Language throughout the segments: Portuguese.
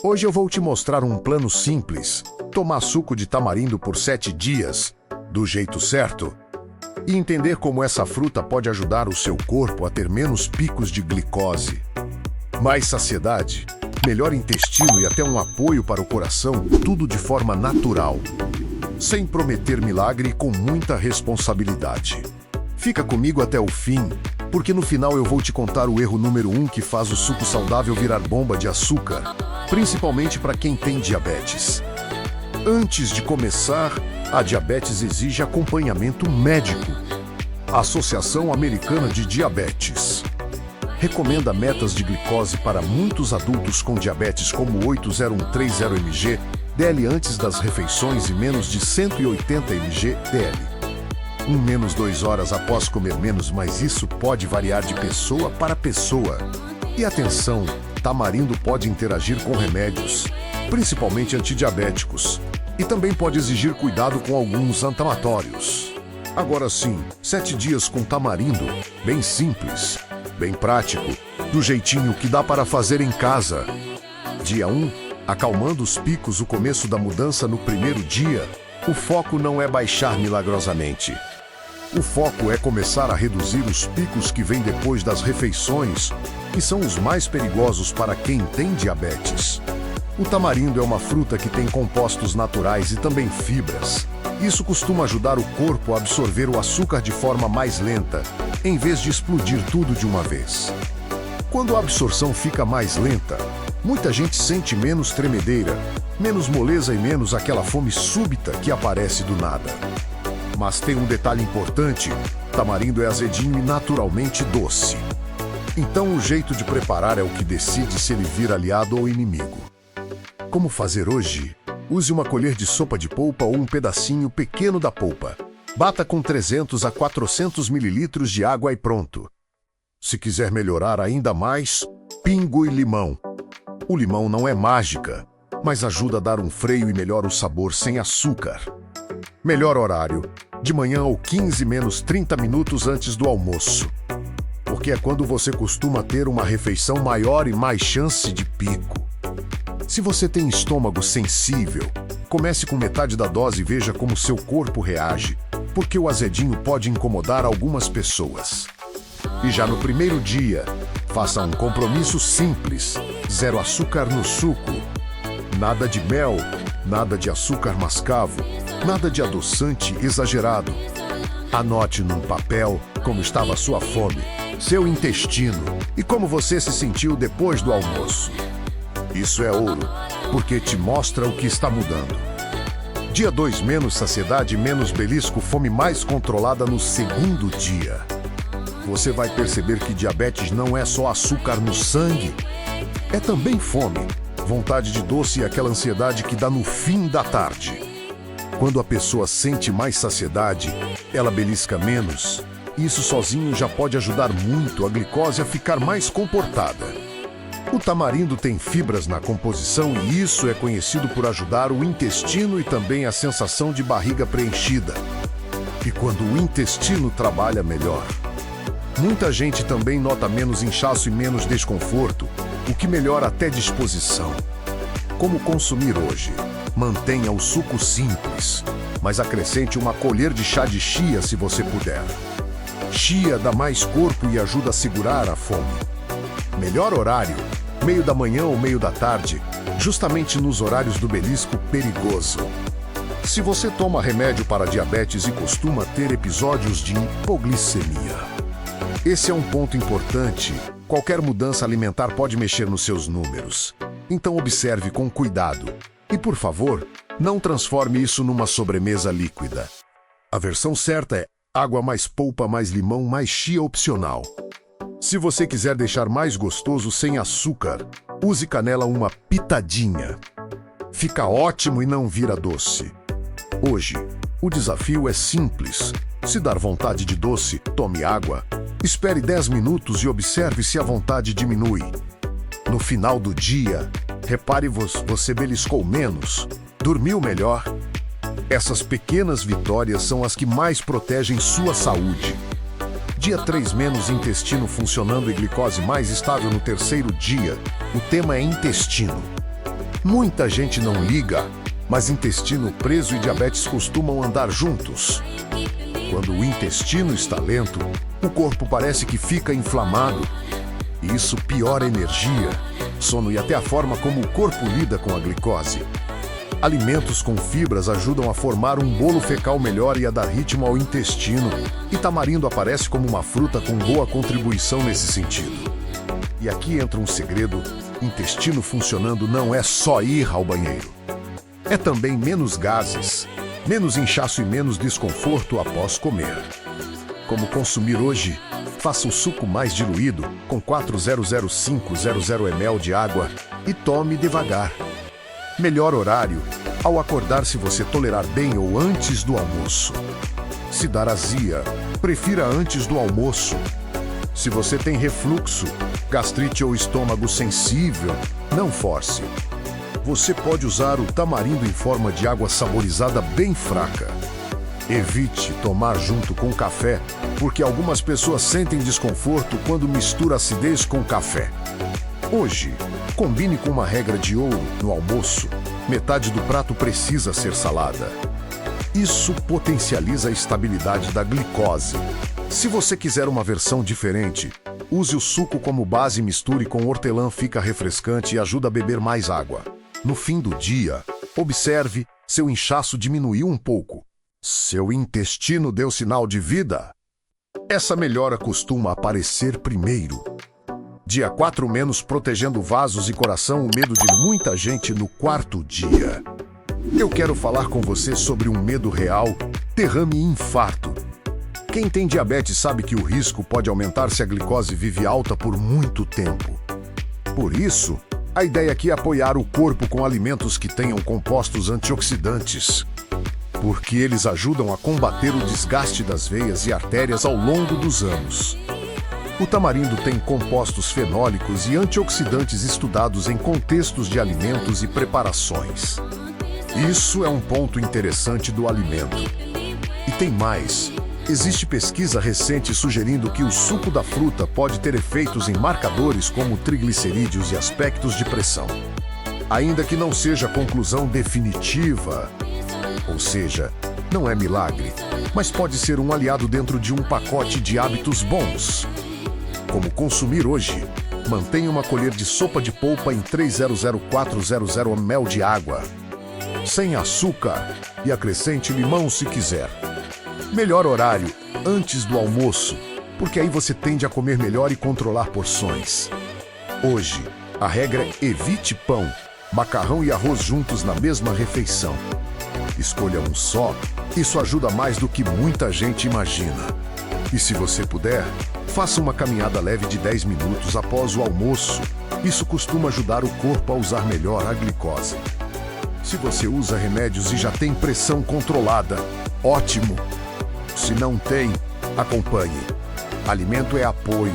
Hoje eu vou te mostrar um plano simples. Tomar suco de tamarindo por 7 dias, do jeito certo, e entender como essa fruta pode ajudar o seu corpo a ter menos picos de glicose, mais saciedade, melhor intestino e até um apoio para o coração, tudo de forma natural, sem prometer milagre e com muita responsabilidade. Fica comigo até o fim, porque no final eu vou te contar o erro número 1 que faz o suco saudável virar bomba de açúcar, principalmente para quem tem diabetes. Antes de começar, a diabetes exige acompanhamento médico. A Associação Americana de Diabetes recomenda metas de glicose para muitos adultos com diabetes como 8,030 mg DL antes das refeições e menos de 180 mg DL. Menos 2 horas após comer menos, mas isso pode variar de pessoa para pessoa. E atenção, tamarindo pode interagir com remédios, principalmente antidiabéticos, e também pode exigir cuidado com alguns anti-inflamatórios. Agora sim, 7 dias com tamarindo, bem simples, bem prático, do jeitinho que dá para fazer em casa. Dia 1, acalmando os picos, o começo da mudança no primeiro dia. O foco não é baixar milagrosamente. O foco é começar a reduzir os picos que vêm depois das refeições, que são os mais perigosos para quem tem diabetes. O tamarindo é uma fruta que tem compostos naturais e também fibras. Isso costuma ajudar o corpo a absorver o açúcar de forma mais lenta, em vez de explodir tudo de uma vez. Quando a absorção fica mais lenta, muita gente sente menos tremedeira, menos moleza e menos aquela fome súbita que aparece do nada. Mas tem um detalhe importante: tamarindo é azedinho e naturalmente doce. Então o jeito de preparar é o que decide se ele vira aliado ou inimigo. Como fazer hoje? Use uma colher de sopa de polpa ou um pedacinho pequeno da polpa. Bata com 300 a 400 ml de água e pronto. Se quiser melhorar ainda mais, pingue limão. O limão não é mágica, mas ajuda a dar um freio e melhora o sabor sem açúcar. Melhor horário: de manhã ou 15 menos 30 minutos antes do almoço. Porque é quando você costuma ter uma refeição maior e mais chance de pico. Se você tem estômago sensível, comece com metade da dose e veja como seu corpo reage, porque o azedinho pode incomodar algumas pessoas. E já no primeiro dia, faça um compromisso simples: 0 açúcar no suco. Nada de mel, nada de açúcar mascavo, nada de adoçante exagerado. Anote num papel como estava a sua fome, seu intestino e como você se sentiu depois do almoço. Isso é ouro, porque te mostra o que está mudando. Dia 2, menos saciedade, menos belisco, fome mais controlada no segundo dia. Você vai perceber que diabetes não é só açúcar no sangue, é também fome, vontade de doce e aquela ansiedade que dá no fim da tarde. Quando a pessoa sente mais saciedade, ela belisca menos. Isso sozinho já pode ajudar muito a glicose a ficar mais comportada. O tamarindo tem fibras na composição e isso é conhecido por ajudar o intestino e também a sensação de barriga preenchida. E quando o intestino trabalha melhor, muita gente também nota menos inchaço e menos desconforto, o que melhora até disposição. Como consumir hoje? Mantenha o suco simples, mas acrescente uma colher de chá de chia se você puder. Chia dá mais corpo e ajuda a segurar a fome. Melhor horário: meio da manhã ou meio da tarde, justamente nos horários do belisco perigoso. Se você toma remédio para diabetes e costuma ter episódios de hipoglicemia, esse é um ponto importante. Qualquer mudança alimentar pode mexer nos seus números. Então observe com cuidado. E por favor, não transforme isso numa sobremesa líquida. A versão certa é água mais polpa mais limão mais chia opcional. Se você quiser deixar mais gostoso sem açúcar, use canela uma pitadinha. Fica ótimo e não vira doce. Hoje, o desafio é simples. Se dar vontade de doce, tome água. Espere 10 minutos e observe se a vontade diminui. No final do dia, repare você beliscou menos, dormiu melhor. Essas pequenas vitórias são as que mais protegem sua saúde. Dia 3, menos intestino funcionando e glicose mais estável no terceiro dia. O tema é intestino. Muita gente não liga, mas intestino preso e diabetes costumam andar juntos. Quando o intestino está lento, o corpo parece que fica inflamado. E isso piora a energia, sono e até a forma como o corpo lida com a glicose. Alimentos com fibras ajudam a formar um bolo fecal melhor e a dar ritmo ao intestino. E tamarindo aparece como uma fruta com boa contribuição nesse sentido. E aqui entra um segredo: intestino funcionando não é só ir ao banheiro. É também menos gases, menos inchaço e menos desconforto após comer. Como consumir hoje? Faça o suco mais diluído, com 4,00500 ml de água, e tome devagar. Melhor horário: ao acordar, se você tolerar bem, ou antes do almoço. Se dar azia, prefira antes do almoço. Se você tem refluxo, gastrite ou estômago sensível, não force. Você pode usar o tamarindo em forma de água saborizada bem fraca. Evite tomar junto com café, porque algumas pessoas sentem desconforto quando mistura acidez com café. Hoje, combine com uma regra de ouro no almoço: metade do prato precisa ser salada. Isso potencializa a estabilidade da glicose. Se você quiser uma versão diferente, use o suco como base e misture com hortelã, fica refrescante e ajuda a beber mais água. No fim do dia, observe: seu inchaço diminuiu um pouco. Seu intestino deu sinal de vida. Essa melhora costuma aparecer primeiro. Dia 4 menos, protegendo vasos e coração, o medo de muita gente no quarto dia. Eu quero falar com você sobre um medo real: derrame e infarto. Quem tem diabetes sabe que o risco pode aumentar se a glicose vive alta por muito tempo. Por isso, a ideia aqui é apoiar o corpo com alimentos que tenham compostos antioxidantes, porque eles ajudam a combater o desgaste das veias e artérias ao longo dos anos. O tamarindo tem compostos fenólicos e antioxidantes estudados em contextos de alimentos e preparações. Isso é um ponto interessante do alimento. E tem mais. Existe pesquisa recente sugerindo que o suco da fruta pode ter efeitos em marcadores como triglicerídeos e aspectos de pressão. Ainda que não seja a conclusão definitiva, ou seja, não é milagre, mas pode ser um aliado dentro de um pacote de hábitos bons. Como consumir hoje? Mantenha uma colher de sopa de polpa em 3,00400 ml de água, sem açúcar, e acrescente limão se quiser. Melhor horário: antes do almoço, porque aí você tende a comer melhor e controlar porções. Hoje, a regra é: evite pão, macarrão e arroz juntos na mesma refeição. Escolha um só, isso ajuda mais do que muita gente imagina. E se você puder, faça uma caminhada leve de 10 minutos após o almoço. Isso costuma ajudar o corpo a usar melhor a glicose. Se você usa remédios e já tem pressão controlada, ótimo! Se não tem, acompanhe. Alimento é apoio,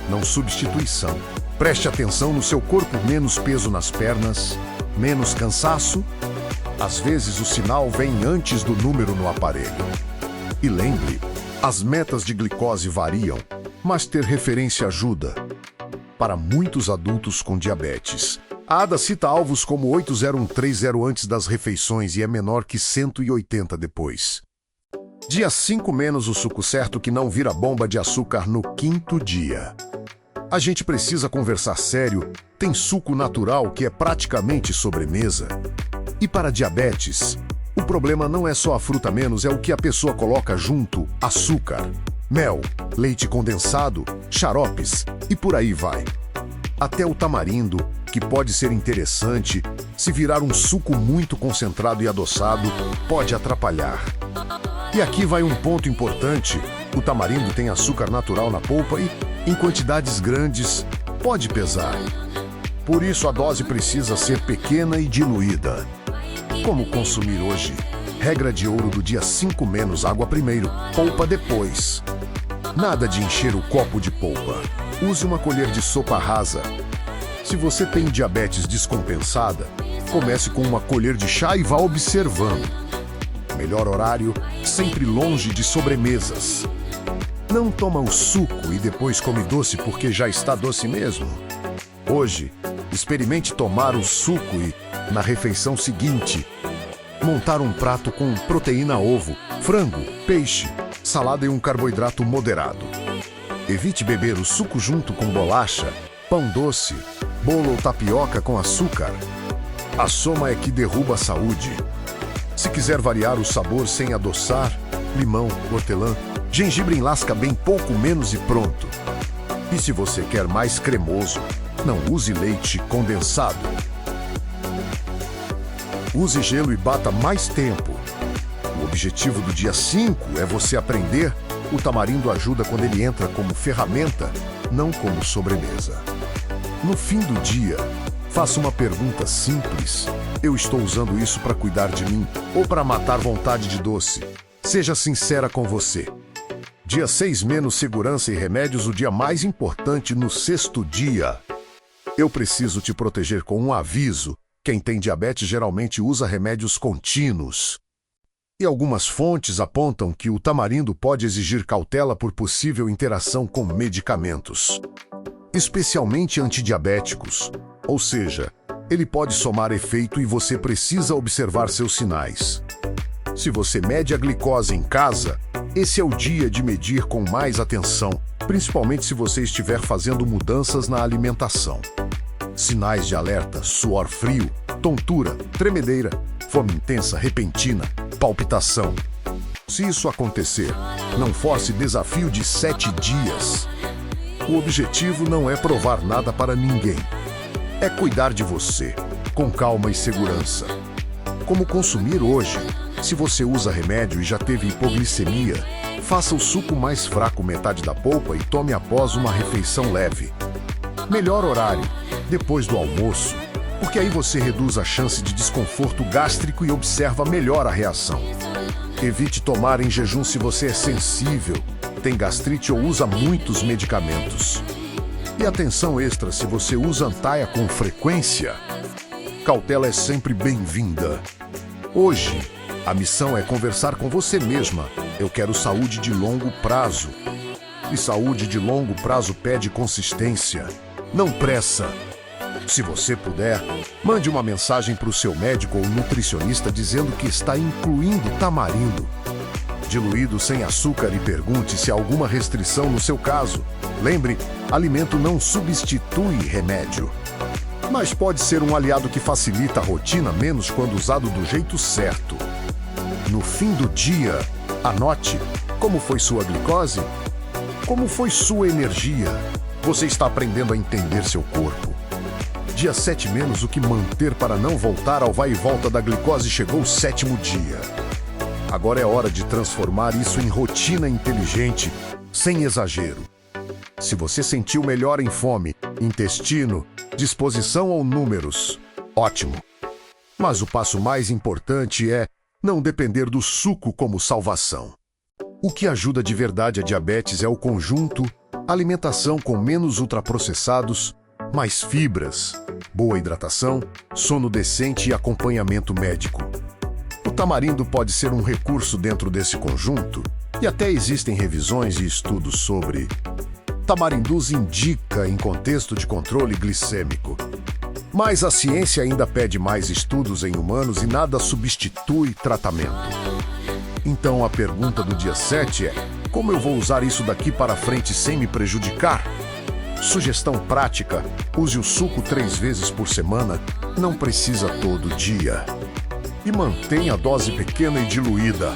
não substituição. Preste atenção no seu corpo: menos peso nas pernas, menos cansaço. Às vezes o sinal vem antes do número no aparelho. E lembre, as metas de glicose variam, mas ter referência ajuda. Para muitos adultos com diabetes, a ADA cita alvos como 80130 antes das refeições e é menor que 180 depois. Dia 5 menos, o suco certo que não vira bomba de açúcar no quinto dia. A gente precisa conversar sério: tem suco natural que é praticamente sobremesa. E para diabetes, o problema não é só a fruta menos, é o que a pessoa coloca junto: açúcar, mel, leite condensado, xaropes e por aí vai. Até o tamarindo, que pode ser interessante, se virar um suco muito concentrado e adoçado, pode atrapalhar. E aqui vai um ponto importante: o tamarindo tem açúcar natural na polpa e, em quantidades grandes, pode pesar. Por isso a dose precisa ser pequena e diluída. Como consumir hoje? Regra de ouro do dia 5 menos: água primeiro, polpa depois. Nada de encher o copo de polpa. Use uma colher de sopa rasa. Se você tem diabetes descompensada, comece com uma colher de chá e vá observando. Melhor horário: sempre longe de sobremesas. Não toma o suco e depois come doce porque já está doce mesmo. Hoje, Experimente tomar o suco e, na refeição seguinte, montar um prato com proteína ovo, frango, peixe, salada e um carboidrato moderado. Evite beber o suco junto com bolacha, pão doce, bolo ou tapioca com açúcar. A soma é que derruba a saúde. Se quiser variar o sabor sem adoçar, limão, hortelã, gengibre em lasca bem pouco menos e pronto. E se você quer mais cremoso, não use leite condensado. Use gelo e bata mais tempo. O objetivo do dia 5 é você aprender. O tamarindo ajuda quando ele entra como ferramenta, não como sobremesa. No fim do dia, faça uma pergunta simples. Eu estou usando isso para cuidar de mim ou para matar vontade de doce? Seja sincera com você. Dia 6 menos segurança e remédios, o dia mais importante no 6º dia. Eu preciso te proteger com um aviso. Quem tem diabetes geralmente usa remédios contínuos. E algumas fontes apontam que o tamarindo pode exigir cautela por possível interação com medicamentos, especialmente antidiabéticos. Ou seja, ele pode somar efeito e você precisa observar seus sinais. Se você mede a glicose em casa, esse é o dia de medir com mais atenção, principalmente se você estiver fazendo mudanças na alimentação. Sinais de alerta: suor frio, tontura, tremedeira, fome intensa, repentina, palpitação. Se isso acontecer, não force desafio de 7 dias. O objetivo não é provar nada para ninguém. É cuidar de você, com calma e segurança. Como consumir hoje? Se você usa remédio e já teve hipoglicemia, faça o suco mais fraco, metade da polpa, e tome após uma refeição leve. Melhor horário: depois do almoço, porque aí você reduz a chance de desconforto gástrico e observa melhor a reação. Evite tomar em jejum se você é sensível, tem gastrite ou usa muitos medicamentos. E atenção extra se você usa Antaia com frequência. Cautela é sempre bem-vinda. Hoje, a missão é conversar com você mesma. Eu quero saúde de longo prazo. E saúde de longo prazo pede consistência, não pressa. Se você puder, mande uma mensagem para o seu médico ou nutricionista dizendo que está incluindo tamarindo diluído sem açúcar e pergunte se há alguma restrição no seu caso. Lembre, alimento não substitui remédio, mas pode ser um aliado que facilita a rotina, menos quando usado do jeito certo. No fim do dia, anote como foi sua glicose, como foi sua energia. Você está aprendendo a entender seu corpo. Dia 7 menos o que manter para não voltar ao vai e volta da glicose. Chegou o 7º dia. Agora é hora de transformar isso em rotina inteligente, sem exagero. Se você sentiu melhor em fome, intestino, disposição ou números, ótimo. Mas o passo mais importante é não depender do suco como salvação. O que ajuda de verdade a diabetes é o conjunto: alimentação com menos ultraprocessados, mais fibras, boa hidratação, sono decente e acompanhamento médico. O tamarindo pode ser um recurso dentro desse conjunto, e até existem revisões e estudos sobre. Tamarindus indica em contexto de controle glicêmico. Mas a ciência ainda pede mais estudos em humanos e nada substitui tratamento. Então a pergunta do dia 7 é: como eu vou usar isso daqui para frente sem me prejudicar? Sugestão prática: use o suco 3 vezes por semana, não precisa todo dia. E mantenha a dose pequena e diluída.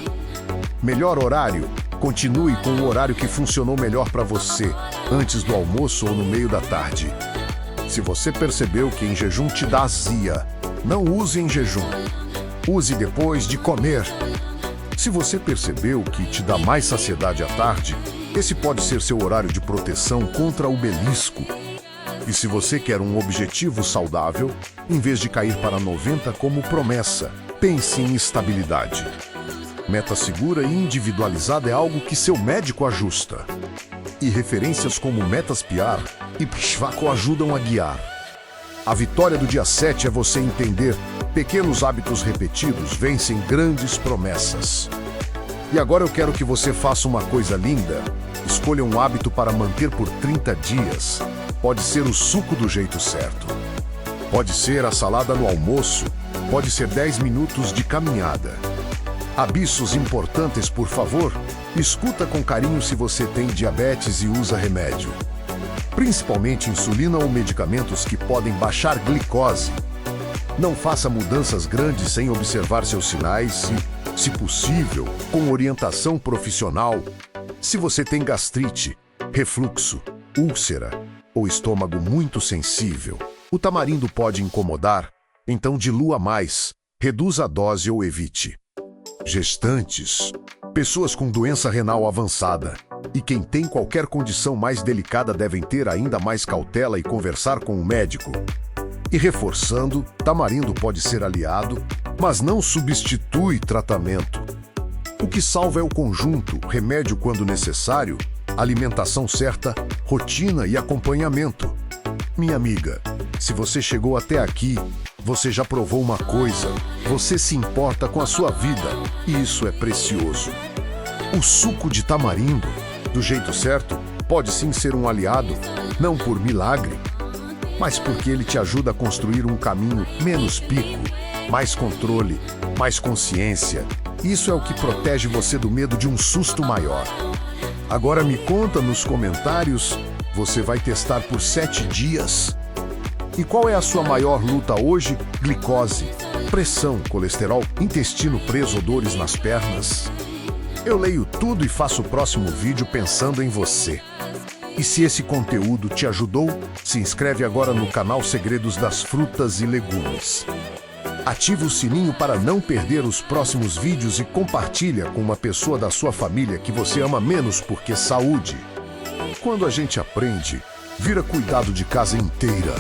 Melhor horário: continue com o horário que funcionou melhor para você, antes do almoço ou no meio da tarde. Se você percebeu que em jejum te dá azia, não use em jejum. Use depois de comer. Se você percebeu que te dá mais saciedade à tarde, esse pode ser seu horário de proteção contra o belisco. E se você quer um objetivo saudável, em vez de cair para 90 como promessa, pense em estabilidade. Meta segura e individualizada é algo que seu médico ajusta. E referências como Metas PR e Pshvaco ajudam a guiar. A vitória do dia 7 é você entender: pequenos hábitos repetidos vencem grandes promessas. E agora eu quero que você faça uma coisa linda. Escolha um hábito para manter por 30 dias. Pode ser o suco do jeito certo. Pode ser a salada no almoço, pode ser 10 minutos de caminhada. Avisos importantes, por favor, escuta com carinho se você tem diabetes e usa remédio. Principalmente insulina ou medicamentos que podem baixar glicose. Não faça mudanças grandes sem observar seus sinais e, se possível, com orientação profissional. Se você tem gastrite, refluxo, úlcera ou estômago muito sensível, o tamarindo pode incomodar, então dilua mais, reduza a dose ou evite. Gestantes, pessoas com doença renal avançada e quem tem qualquer condição mais delicada devem ter ainda mais cautela e conversar com o médico. E reforçando, tamarindo pode ser aliado, mas não substitui tratamento. O que salva é o conjunto, remédio quando necessário, alimentação certa, rotina e acompanhamento. Minha amiga, se você chegou até aqui, você já provou uma coisa, você se importa com a sua vida, e isso é precioso. O suco de tamarindo, do jeito certo, pode sim ser um aliado, não por milagre, mas porque ele te ajuda a construir um caminho menos pico, mais controle, mais consciência. Isso é o que protege você do medo de um susto maior. Agora me conta nos comentários, você vai testar por 7 dias? E qual é a sua maior luta hoje? Glicose, pressão, colesterol, intestino preso ou dores nas pernas? Eu leio tudo e faço o próximo vídeo pensando em você. E se esse conteúdo te ajudou, se inscreve agora no canal Segredos das Frutas e Legumes. Ativa o sininho para não perder os próximos vídeos e compartilha com uma pessoa da sua família que você ama menos, porque saúde. Quando a gente aprende, vira cuidado de casa inteira.